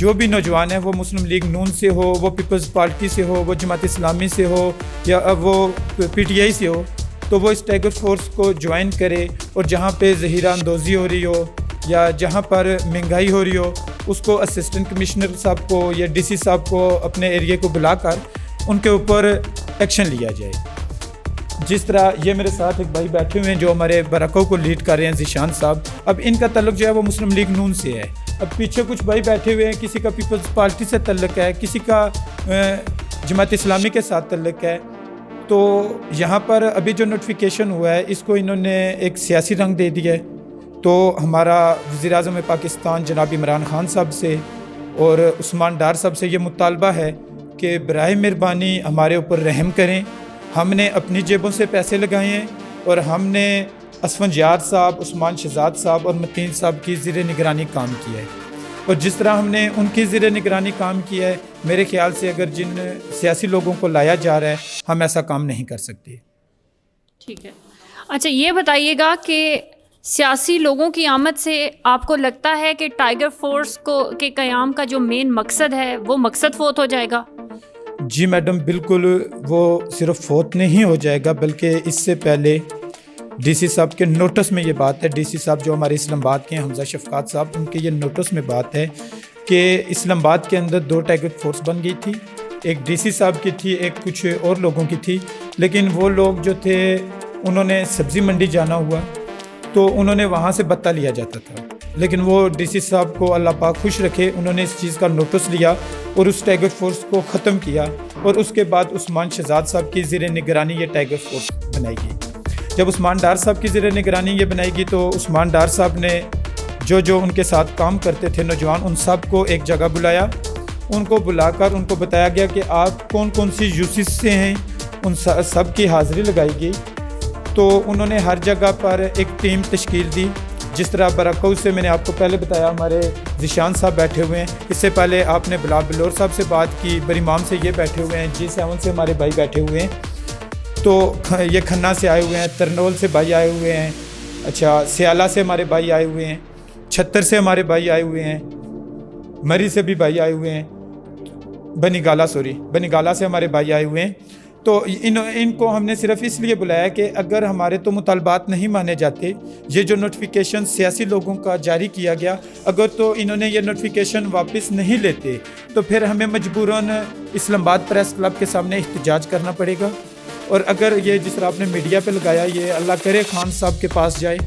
جو بھی نوجوان ہیں وہ مسلم لیگ نون سے ہو, وہ پیپلز پارٹی سے ہو, وہ جماعت اسلامی سے ہو یا وہ پی ٹی آئی سے ہو, تو وہ اس ٹائیگر فورس کو جوائن کرے, اور جہاں پہ ذخیرہ اندوزی ہو رہی ہو یا جہاں پر مہنگائی ہو رہی ہو اس کو اسسٹنٹ کمشنر صاحب کو یا ڈی سی صاحب کو اپنے ایریے کو بلا کر ان کے اوپر ایکشن لیا جائے. جس طرح یہ میرے ساتھ ایک بھائی بیٹھے ہوئے ہیں جو ہمارے برکوں کو لیڈ کر رہے ہیں, ذیشان صاحب. اب ان کا تعلق جو ہے وہ مسلم لیگ نون سے ہے. اب پیچھے کچھ بھائی بیٹھے ہوئے ہیں, کسی کا پیپلز پارٹی سے تعلق ہے, کسی کا جماعت اسلامی کے ساتھ تعلق ہے. تو یہاں پر ابھی جو نوٹیفیکیشن ہوا ہے اس کو انہوں نے ایک سیاسی رنگ دے دیا ہے. تو ہمارا وزیر اعظم پاکستان جناب عمران خان صاحب سے اور عثمان ڈار صاحب سے یہ مطالبہ ہے کہ برائے مہربانی ہمارے اوپر رحم کریں. ہم نے اپنی جیبوں سے پیسے لگائے ہیں اور ہم نے اسفند یار صاحب, عثمان شہزاد صاحب اور متین صاحب کی زیر نگرانی کام کیا ہے. اور جس طرح ہم نے ان کی زیر نگرانی کام کیا ہے, میرے خیال سے اگر جن سیاسی لوگوں کو لایا جا رہا ہے ہم ایسا کام نہیں کر سکتے. ٹھیک ہے. اچھا یہ بتائیے گا کہ سیاسی لوگوں کی آمد سے آپ کو لگتا ہے کہ ٹائیگر فورس کے قیام کا جو مین مقصد ہے وہ مقصد فوت ہو جائے گا؟ جی میڈم, بالکل وہ صرف فوت نہیں ہو جائے گا, بلکہ اس سے پہلے ڈی سی صاحب کے نوٹس میں یہ بات ہے. ڈی سی صاحب جو ہمارے اسلام آباد کے ہیں, حمزہ شفقات صاحب, ان کے یہ نوٹس میں بات ہے کہ اسلام آباد کے اندر 2 ٹائیگر فورس بن گئی تھی. ایک ڈی سی صاحب کی تھی, ایک کچھ اور لوگوں کی تھی. لیکن وہ لوگ جو تھے انہوں نے سبزی منڈی جانا ہوا تو انہوں نے وہاں سے بتہ لیا جاتا تھا. لیکن وہ ڈی سی صاحب کو اللہ پاک خوش رکھے, انہوں نے اس چیز کا نوٹس لیا اور اس ٹائیگر فورس کو ختم کیا. اور اس کے بعد عثمان شہزاد صاحب کی زیر نگرانی یہ ٹائیگر فورس بنائی گئی. جب عثمان ڈار صاحب کی زیر نگرانی یہ بنائی گئی تو عثمان ڈار صاحب نے جو ان کے ساتھ کام کرتے تھے نوجوان, ان سب کو ایک جگہ بلایا. ان کو بلا کر ان کو بتایا گیا کہ آپ کون کون سی یوسز سے ہیں, ان سب کی حاضری لگائی گئی. تو انہوں نے ہر جگہ پر ایک ٹیم تشکیل دی. جس طرح برکو سے میں نے آپ کو پہلے بتایا ہمارے ذیشان صاحب بیٹھے ہوئے ہیں, اس سے پہلے آپ نے بلال بلور صاحب سے بات کی, بریمام سے یہ بیٹھے ہوئے ہیں, G7 سے ہمارے بھائی بیٹھے ہوئے ہیں, تو یہ کھنہ سے آئے ہوئے ہیں, ترنول سے بھائی آئے ہوئے ہیں, اچھا سیالہ سے ہمارے بھائی آئے ہوئے ہیں, چھتر سے ہمارے بھائی آئے ہوئے ہیں, مری سے بھی بھائی آئے ہوئے ہیں, بنی گالا سے ہمارے بھائی آئے ہوئے ہیں. تو ان کو ہم نے صرف اس لیے بلایا کہ اگر ہمارے تو مطالبات نہیں مانے جاتے, یہ جو نوٹیفیکیشن سیاسی لوگوں کا جاری کیا گیا, اگر تو انہوں نے یہ نوٹیفیکیشن واپس نہیں لیتے تو پھر ہمیں مجبوراً اسلام آباد پریس کلب کے سامنے احتجاج کرنا پڑے گا. اور اگر یہ جس طرح آپ نے میڈیا پہ لگایا, یہ اللہ کرے خان صاحب کے پاس جائے,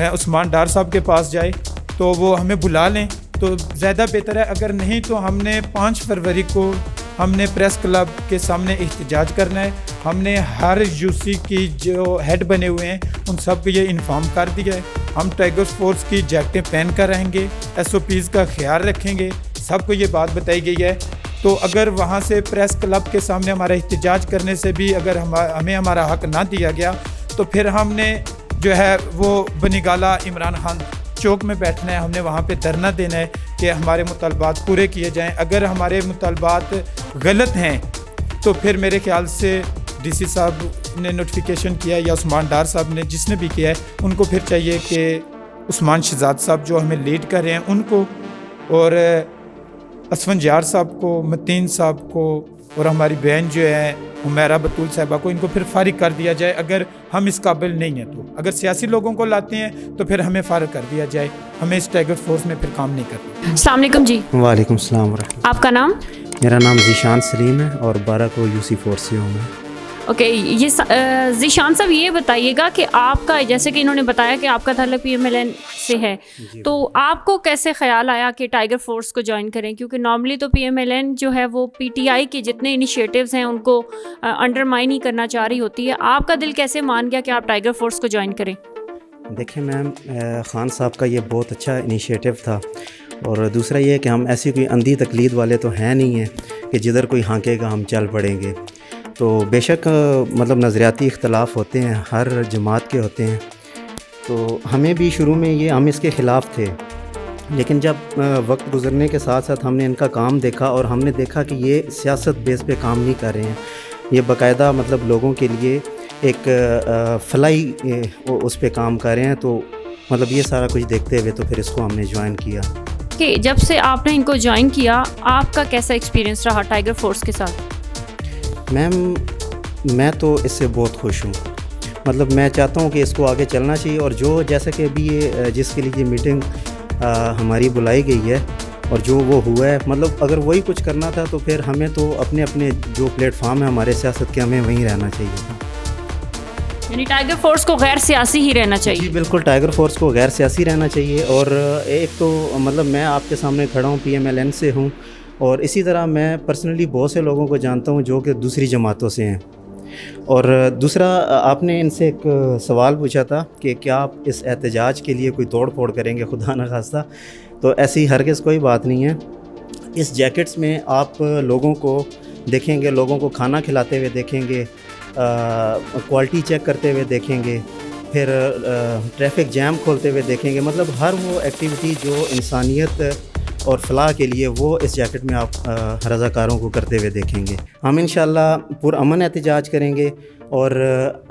عثمان ڈار صاحب کے پاس جائے تو وہ ہمیں بلا لیں تو زیادہ بہتر ہے. اگر نہیں تو ہم نے 5 فروری کو ہم نے پریس کلب کے سامنے احتجاج کرنا ہے. ہم نے ہر یو سی کی جو ہیڈ بنے ہوئے ہیں ان سب کو یہ انفارم کر دیا ہے. ہم ٹائیگر فورس کی جیکٹیں پہن کر رہیں گے, SOPs کا خیال رکھیں گے, سب کو یہ بات بتائی گئی ہے. تو اگر وہاں سے پریس کلب کے سامنے ہمارا احتجاج کرنے سے بھی اگر ہمیں ہمارا حق نہ دیا گیا تو پھر ہم نے جو ہے وہ بنی گالا عمران خان چوک میں بیٹھنا ہے, ہم نے وہاں پہ دھرنا دینا ہے کہ ہمارے مطالبات پورے کیے جائیں. اگر ہمارے مطالبات غلط ہیں تو پھر میرے خیال سے ڈی سی صاحب نے نوٹیفیکیشن کیا یا عثمان ڈار صاحب نے جس نے بھی کیا ہے ان کو پھر چاہیے کہ عثمان شہزاد صاحب جو ہمیں لیڈ کر رہے ہیں ان کو, اور اسفند یار صاحب کو, متین صاحب کو, اور ہماری بہن جو ہے حمیرہ بطول صاحبہ کو, ان کو پھر فارغ کر دیا جائے. اگر ہم اس قابل نہیں ہیں تو اگر سیاسی لوگوں کو لاتے ہیں تو پھر ہمیں فارغ کر دیا جائے. ہمیں اس ٹائیگر فورس میں پھر کام نہیں کرنا. السلام علیکم جی. وعلیکم السلام ورحمۃ. آپ کا نام؟ میرا نام ذیشان سلیم ہے اور 12 کو UC فورس سے ہوں میں. اوکے, یہ ذیشان صاحب یہ بتائیے گا کہ آپ کا, جیسے کہ انہوں نے بتایا کہ آپ کا تعلق PMLN سے ہے, تو آپ کو کیسے خیال آیا کہ ٹائیگر فورس کو جوائن کریں؟ کیونکہ نارملی تو PMLN جو ہے وہ PTI کے جتنے انیشیٹیوز ہیں ان کو انڈرمائن ہی کرنا چاہ رہی ہوتی ہے. آپ کا دل کیسے مان گیا کہ آپ ٹائیگر فورس کو جوائن کریں؟ دیکھیں میم, خان صاحب کا یہ بہت اچھا انیشیٹو تھا, اور دوسرا یہ کہ ہم ایسی کوئی اندھی تقلید والے تو ہیں نہیں ہیں کہ جدھر کوئی ہانکے گا ہم چل پڑیں گے. تو بے شک مطلب نظریاتی اختلاف ہوتے ہیں, ہر جماعت کے ہوتے ہیں. تو ہمیں بھی شروع میں ہم اس کے خلاف تھے, لیکن جب وقت گزرنے کے ساتھ ساتھ ہم نے ان کا کام دیکھا اور ہم نے دیکھا کہ یہ سیاست بیس پہ کام نہیں کر رہے ہیں, یہ باقاعدہ مطلب لوگوں کے لیے ایک فلائی اس پہ کام کر رہے ہیں. تو مطلب یہ سارا کچھ دیکھتے ہوئے تو پھر اس کو ہم نے جوائن کیا. کہ جب سے آپ نے ان کو جوائن کیا آپ کا کیسا ایکسپیرینس رہا ٹائیگر فورس کے ساتھ؟ میم میں تو اس سے بہت خوش ہوں. مطلب میں چاہتا ہوں کہ اس کو آگے چلنا چاہیے، اور جو جیسا کہ ابھی یہ جس کے لیے یہ میٹنگ ہماری بلائی گئی ہے اور جو وہ ہوا ہے، مطلب اگر وہی کچھ کرنا تھا تو پھر ہمیں تو اپنے اپنے جو پلیٹ فارم ہے ہمارے سیاست کے، ہمیں وہیں رہنا چاہیے. یعنی ٹائیگر فورس کو غیر سیاسی ہی رہنا چاہیے؟ جی بالکل، ٹائیگر فورس کو غیر سیاسی رہنا چاہیے. اور ایک تو مطلب میں آپ کے سامنے کھڑا ہوں، PMLN سے ہوں، اور اسی طرح میں پرسنلی بہت سے لوگوں کو جانتا ہوں جو کہ دوسری جماعتوں سے ہیں. اور دوسرا، آپ نے ان سے ایک سوال پوچھا تھا کہ کیا آپ اس احتجاج کے لیے کوئی توڑ پھوڑ کریں گے خدا نخواستہ، تو ایسی ہرگز کوئی بات نہیں ہے. اس جیکٹس میں آپ لوگوں کو دیکھیں گے، لوگوں کو کھانا کھلاتے ہوئے دیکھیں گے، کوالٹی چیک کرتے ہوئے دیکھیں گے، پھر ٹریفک جیم کھولتے ہوئے دیکھیں گے. مطلب ہر وہ ایکٹیویٹی جو انسانیت اور فلاح کے لیے، وہ اس جیکٹ میں آپ رضاکاروں کو کرتے ہوئے دیکھیں گے. ہم انشاءاللہ پرامن احتجاج کریں گے، اور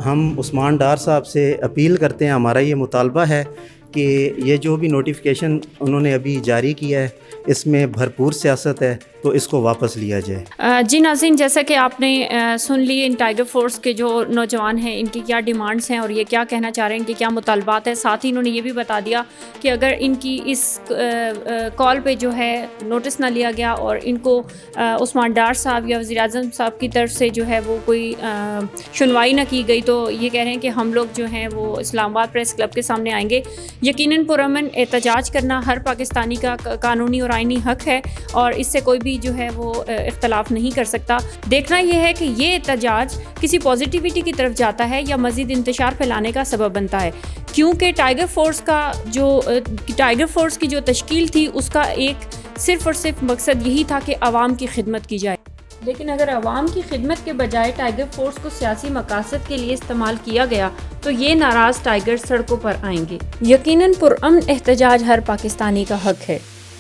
ہم عثمان ڈار صاحب سے اپیل کرتے ہیں، ہمارا یہ مطالبہ ہے کہ یہ جو بھی نوٹیفیکیشن انہوں نے ابھی جاری کیا ہے اس میں بھرپور سیاست ہے، تو اس کو واپس لیا جائے. جی ناظرین، جیسا کہ آپ نے سن لی ان ٹائیگر فورس کے جو نوجوان ہیں، ان کی کیا ڈیمانڈز ہیں اور یہ کیا کہنا چاہ رہے ہیں، ان کے کیا مطالبات ہیں. ساتھ ہی انہوں نے یہ بھی بتا دیا کہ اگر ان کی اس کال پہ جو ہے نوٹس نہ لیا گیا اور ان کو عثمان ڈار صاحب یا وزیر اعظم صاحب کی طرف سے جو ہے وہ کوئی سنوائی نہ کی گئی، تو یہ کہہ رہے ہیں کہ ہم لوگ جو ہیں وہ اسلام آباد پریس کلب کے سامنے آئیں گے. یقیناً پرامن احتجاج کرنا ہر پاکستانی کا قانونی اور آئینی حق ہے، اور اس سے کوئی بھی جو ہے وہ اختلاف نہیں کر سکتا. دیکھنا یہ ہے کہ یہ احتجاج کسی پازیٹیوٹی کی طرف جاتا ہے یا مزید انتشار پھیلانے کا سبب بنتا ہے، کیونکہ ٹائیگر فورس کی جو تشکیل تھی اس کا ایک صرف اور صرف مقصد یہی تھا کہ عوام کی خدمت کی جائے. لیکن اگر عوام کی خدمت کے بجائے ٹائیگر فورس کو سیاسی مقاصد کے لیے استعمال کیا گیا تو یہ ناراض ٹائیگر سڑکوں پر آئیں گے. یقیناً پرامن احتجاج ہر پاکستانی کا حق ہے،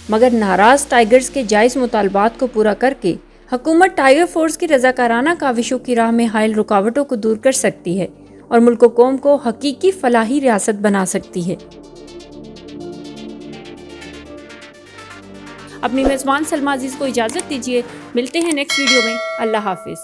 مگر ناراض ٹائیگرز کے جائز مطالبات کو پورا کر کے حکومت ٹائیگر فورس کی رضاکارانہ کاوشوں کی راہ میں حائل رکاوٹوں کو دور کر سکتی ہے اور ملک و قوم کو حقیقی فلاحی ریاست بنا سکتی ہے. اپنی میزبان سلمیٰ عزیز کو اجازت دیجیے، ملتے ہیں نیکسٹ ویڈیو میں. اللہ حافظ.